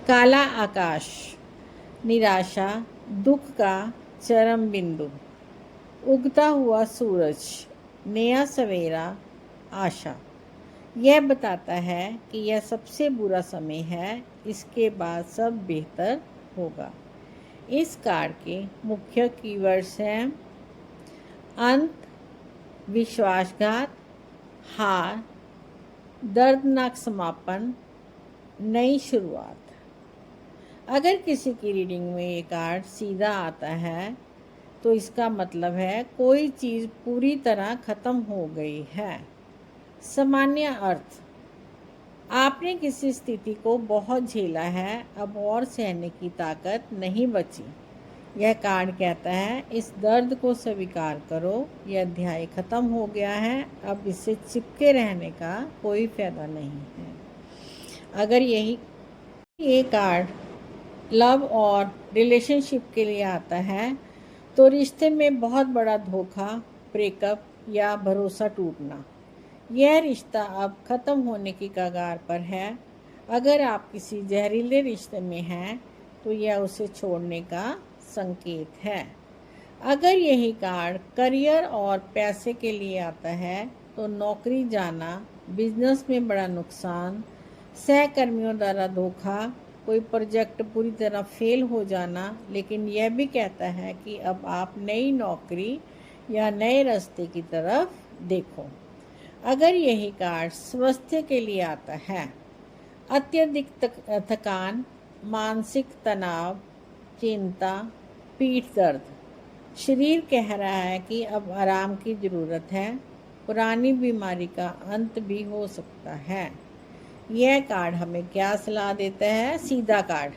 काला आकाश, निराशा, दुख का चरम बिंदु। उगता हुआ सूरज, नया सवेरा, आशा। यह बताता है कि यह सबसे बुरा समय है, इसके बाद सब बेहतर होगा। इस कार्ड के मुख्य कीवर्ड्स हैं अंत, विश्वासघात, हार, दर्दनाक समापन, नई शुरुआत। अगर किसी की रीडिंग में ये कार्ड सीधा आता है तो इसका मतलब है कोई चीज़ पूरी तरह ख़त्म हो गई है। सामान्य अर्थ, आपने किसी स्थिति को बहुत झेला है, अब और सहने की ताकत नहीं बची। यह कार्ड कहता है इस दर्द को स्वीकार करो, यह अध्याय ख़त्म हो गया है, अब इससे चिपके रहने का कोई फ़ायदा नहीं है। अगर ये कार्ड लव और रिलेशनशिप के लिए आता है तो रिश्ते में बहुत बड़ा धोखा, ब्रेकअप या भरोसा टूटना। यह रिश्ता अब ख़त्म होने की कगार पर है। अगर आप किसी जहरीले रिश्ते में हैं तो यह उसे छोड़ने का संकेत है। अगर यही कार्ड करियर और पैसे के लिए आता है तो नौकरी जाना, बिजनेस में बड़ा नुकसान, सहकर्मियों द्वारा धोखा, कोई प्रोजेक्ट पूरी तरह फेल हो जाना। लेकिन यह भी कहता है कि अब आप नई नौकरी या नए रास्ते की तरफ देखो। अगर यही कार्ड स्वास्थ्य के लिए आता है, अत्यधिक थकान, मानसिक तनाव, चिंता, पीठ दर्द, शरीर कह रहा है कि अब आराम की ज़रूरत है, पुरानी बीमारी का अंत भी हो सकता है। यह कार्ड हमें क्या सलाह देता है? सीधा कार्ड,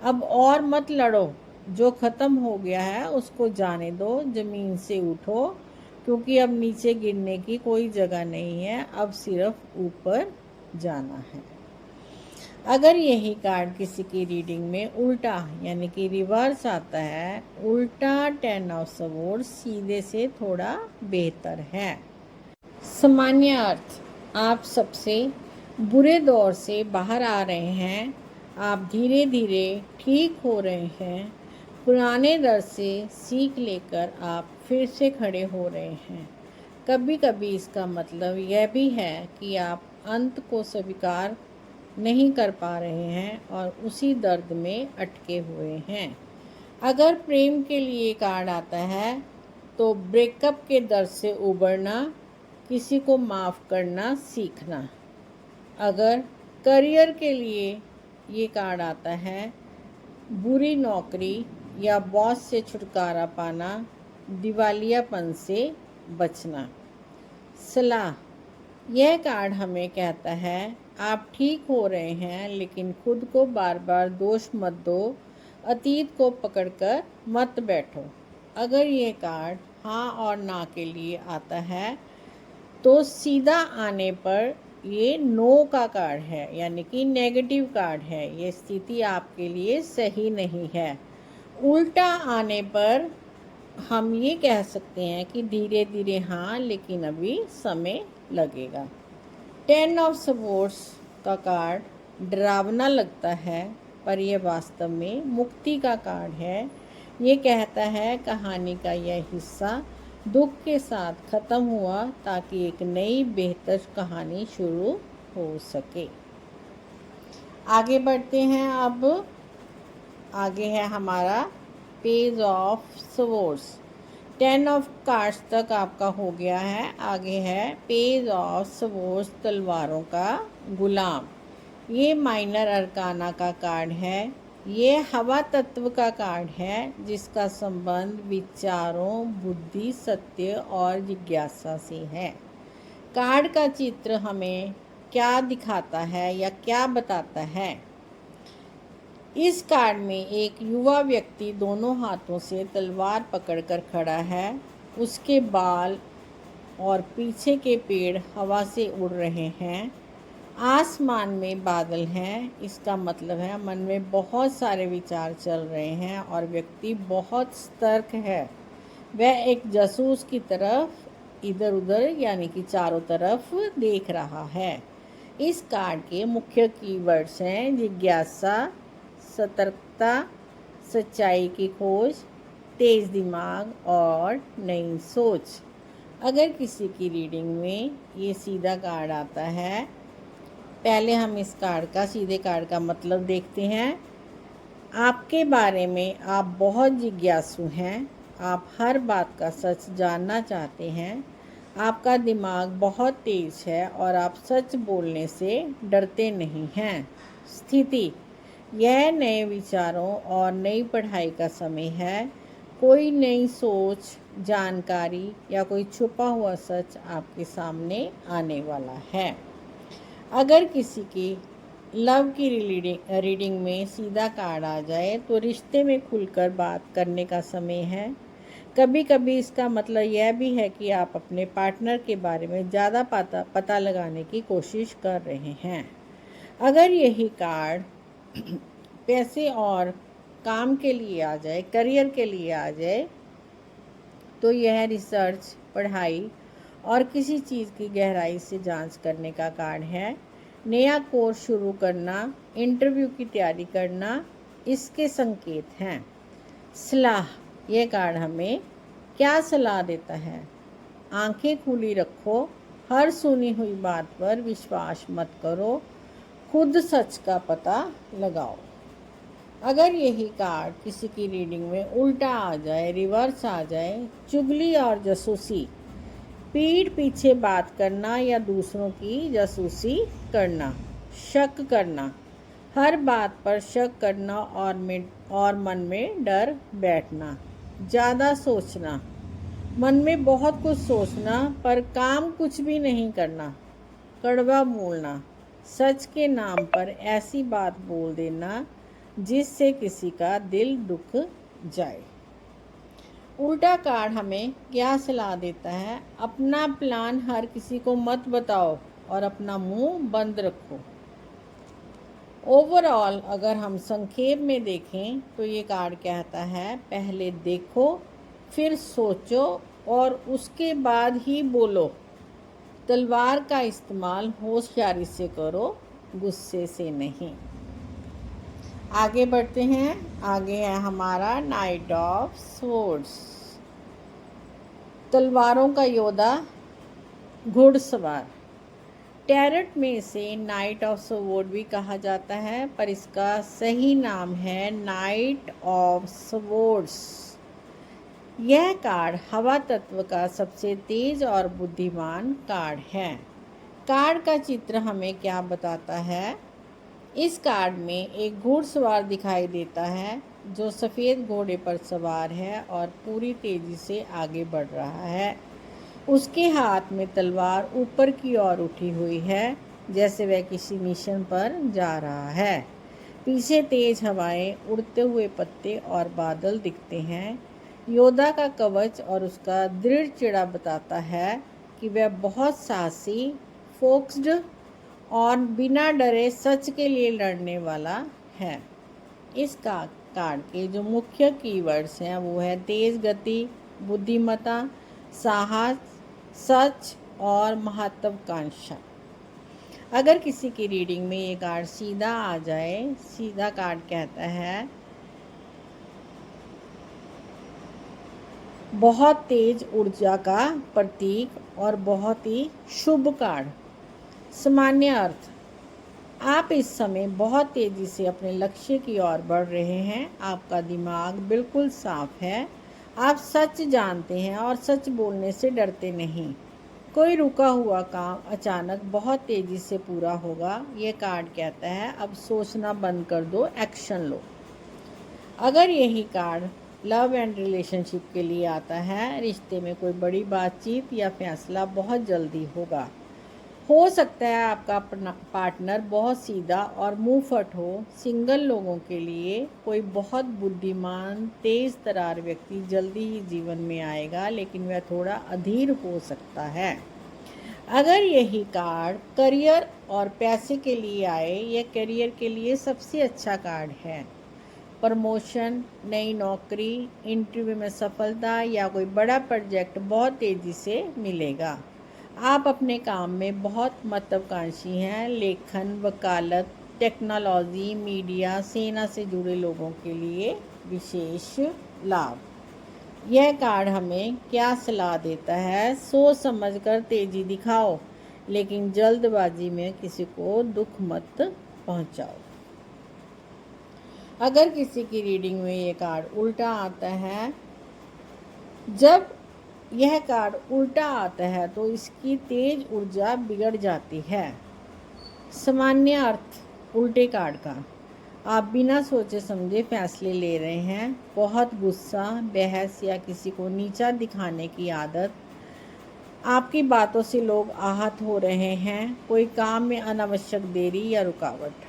अब और मत लड़ो, जो ख़त्म हो गया है उसको जाने दो, ज़मीन से उठो, क्योंकि अब नीचे गिरने की कोई जगह नहीं है, अब सिर्फ ऊपर जाना है। अगर यही कार्ड किसी की रीडिंग में उल्टा यानी कि रिवर्स आता है, उल्टा 10 ऑफ स्वॉर्ड्स, सीधे से थोड़ा बेहतर है। सामान्य अर्थ, आप सबसे बुरे दौर से बाहर आ रहे हैं, आप धीरे धीरे ठीक हो रहे हैं, पुराने दर्द से सीख लेकर आप फिर से खड़े हो रहे हैं। कभी कभी इसका मतलब यह भी है कि आप अंत को स्वीकार नहीं कर पा रहे हैं और उसी दर्द में अटके हुए हैं। अगर प्रेम के लिए कार्ड आता है तो ब्रेकअप के दर्द से उबरना, किसी को माफ़ करना सीखना। अगर करियर के लिए ये कार्ड आता है, बुरी नौकरी या बॉस से छुटकारा पाना, दिवालियापन से बचना। सलाह, यह कार्ड हमें कहता है आप ठीक हो रहे हैं, लेकिन खुद को बार बार दोष मत दो, अतीत को पकड़कर मत बैठो। अगर ये कार्ड हाँ और ना के लिए आता है तो सीधा आने पर ये नो का कार्ड है, यानी कि नेगेटिव कार्ड है, ये स्थिति आपके लिए सही नहीं है। उल्टा आने पर हम ये कह सकते हैं कि धीरे धीरे हाँ, लेकिन अभी समय लगेगा। 10 ऑफ स्वॉर्ड्स का कार्ड डरावना लगता है, पर यह वास्तव में मुक्ति का कार्ड है। ये कहता है कहानी का यह हिस्सा दुख के साथ ख़त्म हुआ ताकि एक नई बेहतर कहानी शुरू हो सके। आगे बढ़ते हैं। अब आगे है हमारा page of swords. 10 of cards तक आपका हो गया है। आगे है पेज ऑफ स्वॉर्ड्स, तलवारों का गुलाम। ये माइनर अरकाना का कार्ड है। ये हवा तत्व का कार्ड है जिसका संबंध विचारों, बुद्धि, सत्य और जिज्ञासा से है। कार्ड का चित्र हमें क्या दिखाता है या क्या बताता है? इस कार्ड में एक युवा व्यक्ति दोनों हाथों से तलवार पकड़कर खड़ा है। उसके बाल और पीछे के पेड़ हवा से उड़ रहे हैं। आसमान में बादल हैं। इसका मतलब है मन में बहुत सारे विचार चल रहे हैं और व्यक्ति बहुत सतर्क है। वह एक जासूस की तरफ इधर उधर यानी कि चारों तरफ देख रहा है। इस कार्ड के मुख्य कीवर्ड्स हैं जिज्ञासा, सतर्कता, सच्चाई की खोज, तेज़ दिमाग और नई सोच। अगर किसी की रीडिंग में ये सीधा कार्ड आता है, पहले हम इस कार्ड का, सीधे कार्ड का मतलब देखते हैं। आपके बारे में आप बहुत जिज्ञासु हैं, आप हर बात का सच जानना चाहते हैं, आपका दिमाग बहुत तेज है और आप सच बोलने से डरते नहीं हैं। स्थिति, यह नए विचारों और नई पढ़ाई का समय है। कोई नई सोच, जानकारी या कोई छुपा हुआ सच आपके सामने आने वाला है। अगर किसी की लव की रीडिंग में सीधा कार्ड आ जाए तो रिश्ते में खुलकर बात करने का समय है। कभी कभी इसका मतलब यह भी है कि आप अपने पार्टनर के बारे में ज़्यादा पता लगाने की कोशिश कर रहे हैं। अगर यही कार्ड पैसे और काम के लिए आ जाए, करियर के लिए आ जाए, तो यह रिसर्च, पढ़ाई और किसी चीज़ की गहराई से जांच करने का कार्ड है। नया कोर्स शुरू करना, इंटरव्यू की तैयारी करना, इसके संकेत हैं। सलाह, यह कार्ड हमें क्या सलाह देता है? आंखें खुली रखो, हर सुनी हुई बात पर विश्वास मत करो, खुद सच का पता लगाओ। अगर यही कार्ड किसी की रीडिंग में उल्टा आ जाए, रिवर्स आ जाए, चुगली और जासूसी, पीठ पीछे बात करना या दूसरों की जासूसी करना, शक करना, हर बात पर शक करना और मन में डर बैठना, ज़्यादा सोचना, मन में बहुत कुछ सोचना पर काम कुछ भी नहीं करना, कड़वा बोलना, सच के नाम पर ऐसी बात बोल देना जिससे किसी का दिल दुख जाए। उल्टा कार्ड हमें क्या सलाह देता है? अपना प्लान हर किसी को मत बताओ और अपना मुंह बंद रखो। ओवरऑल अगर हम संक्षेप में देखें तो ये कार्ड कहता है, पहले देखो, फिर सोचो और उसके बाद ही बोलो। तलवार का इस्तेमाल होशियारी से करो, गुस्से से नहीं। आगे बढ़ते हैं। आगे है हमारा नाइट ऑफ स्वॉर्ड्स, तलवारों का योद्धा, घुड़सवार। टैरट में इसे नाइट ऑफ स्वॉर्ड भी कहा जाता है, पर इसका सही नाम है नाइट ऑफ स्वॉर्ड्स। यह कार्ड हवा तत्व का सबसे तेज और बुद्धिमान कार्ड है। कार्ड का चित्र हमें क्या बताता है? इस कार्ड में एक घुड़सवार दिखाई देता है जो सफ़ेद घोड़े पर सवार है और पूरी तेज़ी से आगे बढ़ रहा है। उसके हाथ में तलवार ऊपर की ओर उठी हुई है, जैसे वह किसी मिशन पर जा रहा है। पीछे तेज हवाएं, उड़ते हुए पत्ते और बादल दिखते हैं। योद्धा का कवच और उसका दृढ़ चिड़ा बताता है कि वह बहुत साहसी, फोकस्ड और बिना डरे सच के लिए लड़ने वाला है। इस कार्ड के जो मुख्य कीवर्ड्स हैं वो है तेज गति, बुद्धिमत्ता, साहस, सच और महत्वाकांक्षा। अगर किसी की रीडिंग में ये कार्ड सीधा आ जाए, सीधा कार्ड कहता है बहुत तेज ऊर्जा का प्रतीक और बहुत ही शुभ कार्ड। सामान्य अर्थ, आप इस समय बहुत तेज़ी से अपने लक्ष्य की ओर बढ़ रहे हैं, आपका दिमाग बिल्कुल साफ है, आप सच जानते हैं और सच बोलने से डरते नहीं। कोई रुका हुआ काम अचानक बहुत तेज़ी से पूरा होगा। ये कार्ड कहता है अब सोचना बंद कर दो, एक्शन लो। अगर यही कार्ड लव एंड रिलेशनशिप के लिए आता है, रिश्ते में कोई बड़ी बातचीत या फैसला बहुत जल्दी होगा। हो सकता है आपका पार्टनर बहुत सीधा और मुंहफट हो। सिंगल लोगों के लिए कोई बहुत बुद्धिमान, तेज़ तर्रार व्यक्ति जल्दी ही जीवन में आएगा, लेकिन वह थोड़ा अधीर हो सकता है। अगर यही कार्ड करियर और पैसे के लिए आए, यह करियर के लिए सबसे अच्छा कार्ड है। प्रमोशन, नई नौकरी, इंटरव्यू में सफलता या कोई बड़ा प्रोजेक्ट बहुत तेज़ी से मिलेगा। आप अपने काम में बहुत महत्वाकांक्षी हैं। लेखन, वकालत, टेक्नोलॉजी, मीडिया, सेना से जुड़े लोगों के लिए विशेष लाभ। यह कार्ड हमें क्या सलाह देता है? सोच समझकर तेजी दिखाओ, लेकिन जल्दबाजी में किसी को दुख मत पहुंचाओ। अगर किसी की रीडिंग में ये कार्ड उल्टा आता है, जब यह कार्ड उल्टा आता है तो इसकी तेज ऊर्जा बिगड़ जाती है। सामान्य अर्थ उल्टे कार्ड का: आप बिना सोचे समझे फैसले ले रहे हैं। बहुत गुस्सा, बहस या किसी को नीचा दिखाने की आदत। आपकी बातों से लोग आहत हो रहे हैं। कोई काम में अनावश्यक देरी या रुकावट।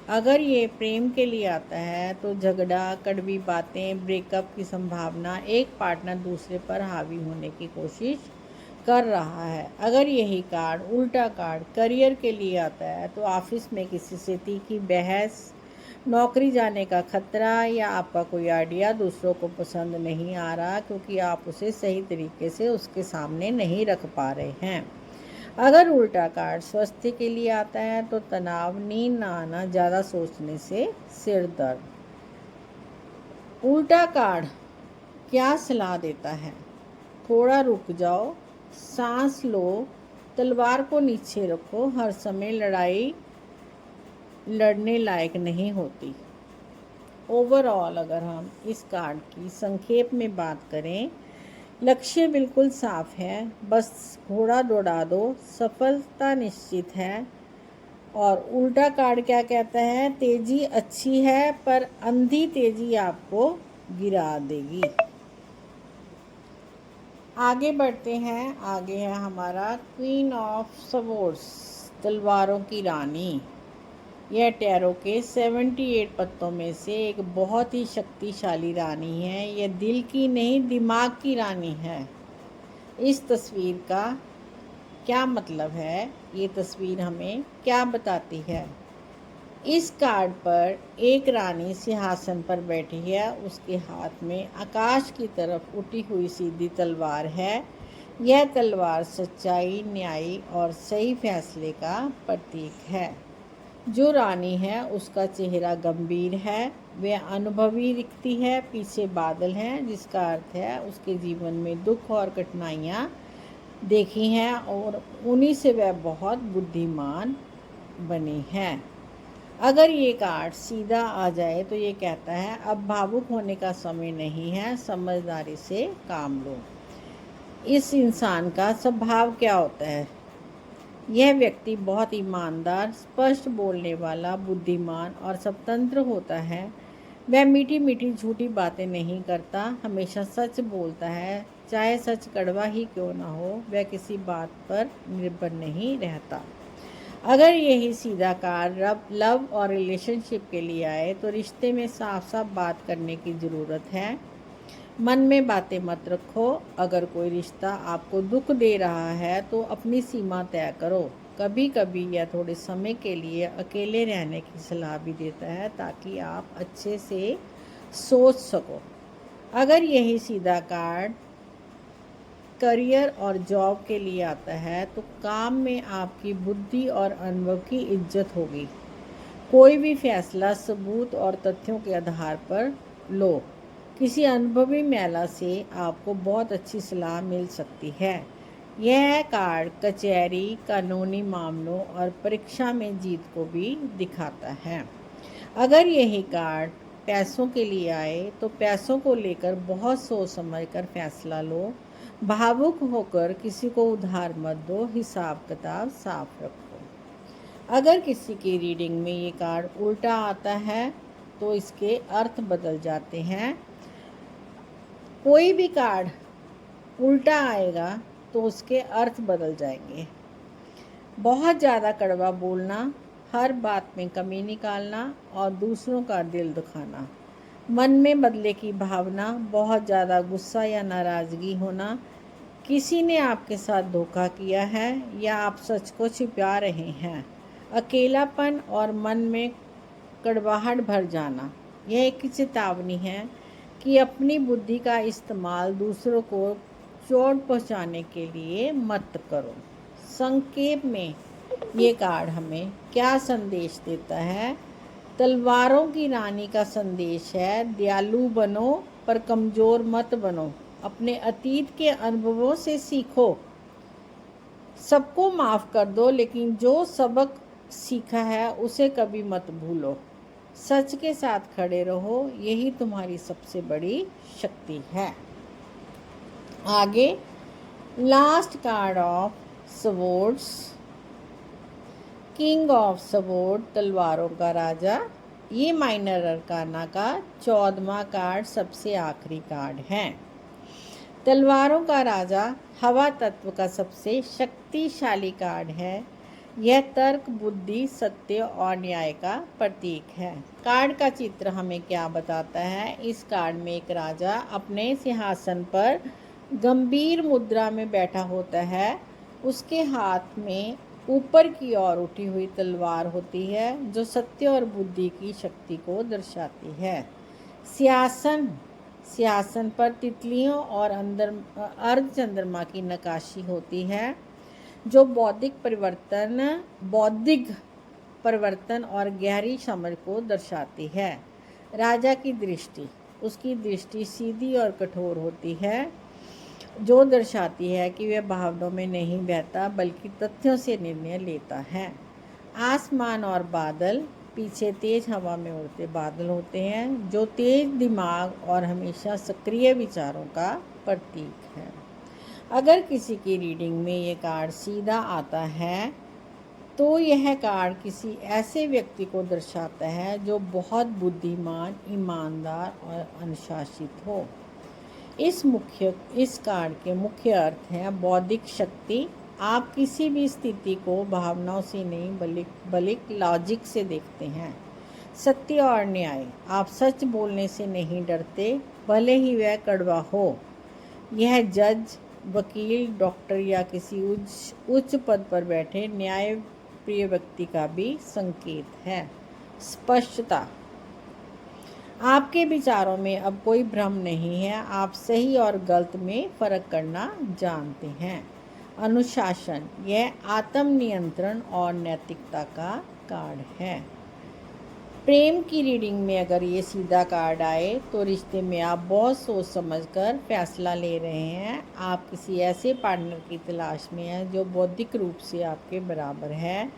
अगर ये प्रेम के लिए आता है तो झगड़ा, कड़वी बातें, ब्रेकअप की संभावना, एक पार्टनर दूसरे पर हावी होने की कोशिश कर रहा है। अगर यही कार्ड उल्टा कार्ड करियर के लिए आता है तो ऑफिस में किसी से तीखी बहस, नौकरी जाने का खतरा, या आपका कोई आइडिया दूसरों को पसंद नहीं आ रहा क्योंकि आप उसे सही तरीके से उसके सामने नहीं रख पा रहे हैं। अगर उल्टा कार्ड स्वास्थ्य के लिए आता है तो तनाव, नींद ना आना, ज़्यादा सोचने से सिर दर्द। उल्टा कार्ड क्या सलाह देता है? थोड़ा रुक जाओ, सांस लो, तलवार को नीचे रखो। हर समय लड़ाई लड़ने लायक नहीं होती। ओवरऑल अगर हम इस कार्ड की संक्षेप में बात करें, लक्ष्य बिल्कुल साफ है, बस घोड़ा दौड़ा दो, सफलता निश्चित है। और उल्टा कार्ड क्या कहता है? तेजी अच्छी है पर अंधी तेजी आपको गिरा देगी। आगे बढ़ते हैं। आगे है हमारा क्वीन ऑफ स्वॉर्ड्स, तलवारों की रानी। यह टैरो के 78 पत्तों में से एक बहुत ही शक्तिशाली रानी है। यह दिल की नहीं, दिमाग की रानी है। इस तस्वीर का क्या मतलब है? ये तस्वीर हमें क्या बताती है? इस कार्ड पर एक रानी सिंहासन पर बैठी है। उसके हाथ में आकाश की तरफ उठी हुई सीधी तलवार है। यह तलवार सच्चाई, न्याय और सही फैसले का प्रतीक है। जो रानी है उसका चेहरा गंभीर है, वह अनुभवी दिखती है। पीछे बादल हैं, जिसका अर्थ है उसके जीवन में दुख और कठिनाइयाँ देखी हैं और उन्हीं से वह बहुत बुद्धिमान बनी है। अगर ये कार्ड सीधा आ जाए तो ये कहता है अब भावुक होने का समय नहीं है, समझदारी से काम लो। इस इंसान का स्वभाव क्या होता है? यह व्यक्ति बहुत ईमानदार, स्पष्ट बोलने वाला, बुद्धिमान और स्वतंत्र होता है। वह मीठी मीठी झूठी बातें नहीं करता, हमेशा सच बोलता है, चाहे सच कड़वा ही क्यों ना हो। वह किसी बात पर निर्भर नहीं रहता। अगर यही सीधा कार्ड लव और रिलेशनशिप के लिए आए तो रिश्ते में साफ साफ बात करने की ज़रूरत है। मन में बातें मत रखो। अगर कोई रिश्ता आपको दुख दे रहा है तो अपनी सीमा तय करो। कभी कभी यह थोड़े समय के लिए अकेले रहने की सलाह भी देता है ताकि आप अच्छे से सोच सको। अगर यही सीधा कार्ड करियर और जॉब के लिए आता है तो काम में आपकी बुद्धि और अनुभव की इज्जत होगी। कोई भी फैसला सबूत और तथ्यों के आधार पर लो। किसी अनुभवी महिला से आपको बहुत अच्छी सलाह मिल सकती है। यह कार्ड कचहरी, कानूनी मामलों और परीक्षा में जीत को भी दिखाता है। अगर यही कार्ड पैसों के लिए आए तो पैसों को लेकर बहुत सोच समझकर फैसला लो। भावुक होकर किसी को उधार मत दो, हिसाब किताब साफ रखो। अगर किसी की रीडिंग में ये कार्ड उल्टा आता है तो इसके अर्थ बदल जाते हैं। कोई भी कार्ड उल्टा आएगा तो उसके अर्थ बदल जाएंगे। बहुत ज़्यादा कड़वा बोलना, हर बात में कमी निकालना और दूसरों का दिल दुखाना, मन में बदले की भावना, बहुत ज़्यादा गुस्सा या नाराज़गी होना, किसी ने आपके साथ धोखा किया है या आप सच को छिपा रहे हैं, अकेलापन और मन में कड़वाहट भर जाना। यह एक चेतावनी है कि अपनी बुद्धि का इस्तेमाल दूसरों को चोट पहुंचाने के लिए मत करो। संक्षेप में ये कार्ड हमें क्या संदेश देता है? तलवारों की रानी का संदेश है, दयालु बनो पर कमज़ोर मत बनो, अपने अतीत के अनुभवों से सीखो, सबको माफ़ कर दो, लेकिन जो सबक सीखा है उसे कभी मत भूलो, सच के साथ खड़े रहो, यही तुम्हारी सबसे बड़ी शक्ति है। आगे last card of swords, king of sword, तलवारों का राजा। ये माइनर अरकाना का 14वां कार्ड सबसे आखिरी कार्ड है। तलवारों का राजा हवा तत्व का सबसे शक्तिशाली कार्ड है। यह तर्क, बुद्धि, सत्य और न्याय का प्रतीक है। कार्ड का चित्र हमें क्या बताता है? इस कार्ड में एक राजा अपने सिंहासन पर गंभीर मुद्रा में बैठा होता है। उसके हाथ में ऊपर की ओर उठी हुई तलवार होती है, जो सत्य और बुद्धि की शक्ति को दर्शाती है। सिंहासन पर तितलियों और अर्धचंद्रमा की नक्काशी होती है, जो बौद्धिक परिवर्तन और गहरी समझ को दर्शाती है। राजा की दृष्टि, उसकी दृष्टि सीधी और कठोर होती है, जो दर्शाती है कि वह भावनाओं में नहीं बहता बल्कि तथ्यों से निर्णय लेता है। आसमान और बादल, पीछे तेज हवा में उड़ते बादल होते हैं, जो तेज दिमाग और हमेशा सक्रिय विचारों का प्रतीक है। अगर किसी की रीडिंग में ये कार्ड सीधा आता है तो यह कार्ड किसी ऐसे व्यक्ति को दर्शाता है जो बहुत बुद्धिमान, ईमानदार और अनुशासित हो। इस कार्ड के मुख्य अर्थ हैं बौद्धिक शक्ति। आप किसी भी स्थिति को भावनाओं से नहीं बल्कि लॉजिक से देखते हैं। सत्य और न्याय, आप सच बोलने से नहीं डरते, भले ही वह कड़वा हो। यह जज, वकील, डॉक्टर या किसी उच्च पद पर बैठे न्याय प्रिय व्यक्ति का भी संकेत है। स्पष्टता, आपके विचारों में अब कोई भ्रम नहीं है, आप सही और गलत में फ़र्क करना जानते हैं। अनुशासन, यह आत्मनियंत्रण और नैतिकता का कार्ड है। प्रेम की रीडिंग में अगर ये सीधा कार्ड आए तो रिश्ते में आप बहुत सोच समझकर फैसला ले रहे हैं। आप किसी ऐसे पार्टनर की तलाश में हैं जो बौद्धिक रूप से आपके बराबर है।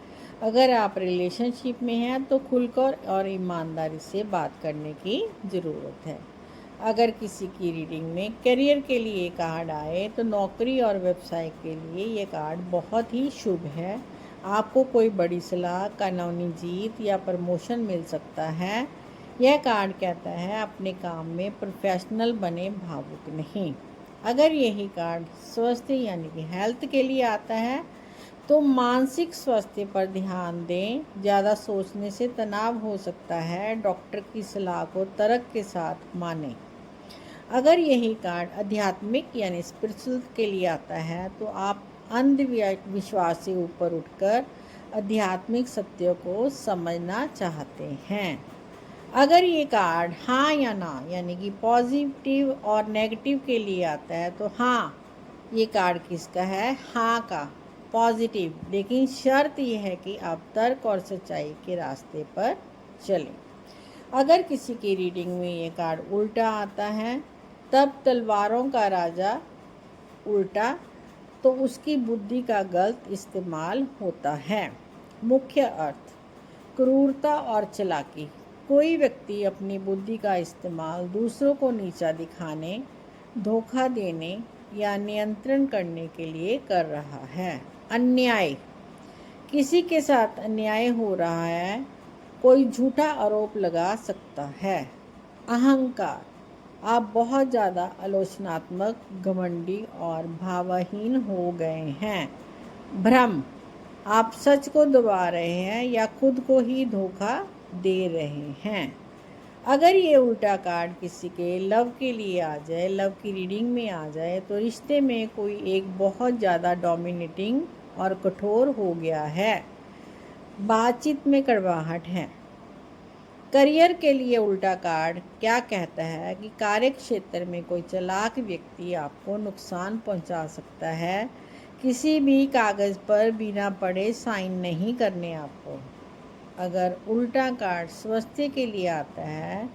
अगर आप रिलेशनशिप में हैं तो खुलकर और ईमानदारी से बात करने की ज़रूरत है। अगर किसी की रीडिंग में करियर के लिए कार्ड आए तो नौकरी और व्यवसाय के लिए ये कार्ड बहुत ही शुभ है। आपको कोई बड़ी सलाह, कानूनी जीत या प्रमोशन मिल सकता है। यह कार्ड कहता है अपने काम में प्रोफेशनल बने, भावुक नहीं। अगर यही कार्ड स्वास्थ्य यानी कि हेल्थ के लिए आता है तो मानसिक स्वास्थ्य पर ध्यान दें। ज़्यादा सोचने से तनाव हो सकता है, डॉक्टर की सलाह को तर्क के साथ मानें। अगर यही कार्ड आध्यात्मिक यानी स्पिरिचुअल के लिए आता है तो आप अंधविश्वास से ऊपर उठकर आध्यात्मिक सत्यों को समझना चाहते हैं। अगर ये कार्ड हाँ या ना यानी कि पॉजिटिव और नेगेटिव के लिए आता है तो हाँ, ये कार्ड किसका है? हाँ का, पॉजिटिव। लेकिन शर्त यह है कि आप तर्क और सच्चाई के रास्ते पर चलें। अगर किसी की रीडिंग में ये कार्ड उल्टा आता है, तब तलवारों का राजा उल्टा, तो उसकी बुद्धि का गलत इस्तेमाल होता है। मुख्य अर्थ, क्रूरता और चालाकी, कोई व्यक्ति अपनी बुद्धि का इस्तेमाल दूसरों को नीचा दिखाने, धोखा देने या नियंत्रण करने के लिए कर रहा है। अन्याय, किसी के साथ अन्याय हो रहा है, कोई झूठा आरोप लगा सकता है। अहंकार, आप बहुत ज़्यादा आलोचनात्मक, घमंडी और भावहीन हो गए हैं। भ्रम, आप सच को दबा रहे हैं या खुद को ही धोखा दे रहे हैं। अगर ये उल्टा कार्ड किसी के लव के लिए आ जाए, लव की रीडिंग में आ जाए, तो रिश्ते में कोई एक बहुत ज़्यादा डोमिनेटिंग और कठोर हो गया है, बातचीत में कड़वाहट है। करियर के लिए उल्टा कार्ड क्या कहता है कि कार्य क्षेत्र में कोई चालाक व्यक्ति आपको नुकसान पहुंचा सकता है। किसी भी कागज़ पर बिना पढ़े साइन नहीं करने आपको। अगर उल्टा कार्ड स्वास्थ्य के लिए आता है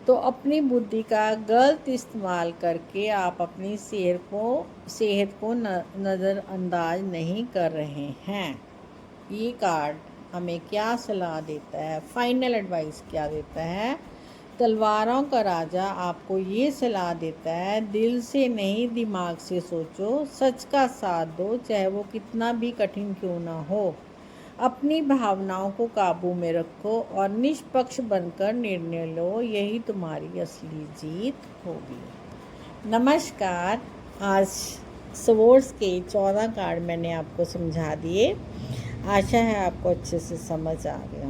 तो अपनी बुद्धि का गलत इस्तेमाल करके आप अपनी सेहत को नज़रअंदाज नहीं कर रहे हैं। ये कार्ड हमें क्या सलाह देता है, फाइनल एडवाइस क्या देता है? तलवारों का राजा आपको ये सलाह देता है, दिल से नहीं दिमाग से सोचो, सच का साथ दो, चाहे वो कितना भी कठिन क्यों ना हो। अपनी भावनाओं को काबू में रखो और निष्पक्ष बनकर निर्णय लो, यही तुम्हारी असली जीत होगी। नमस्कार, आज स्वर्ड्स के 14 कार्ड मैंने आपको समझा दिए। आशा है आपको अच्छे से समझ आ गया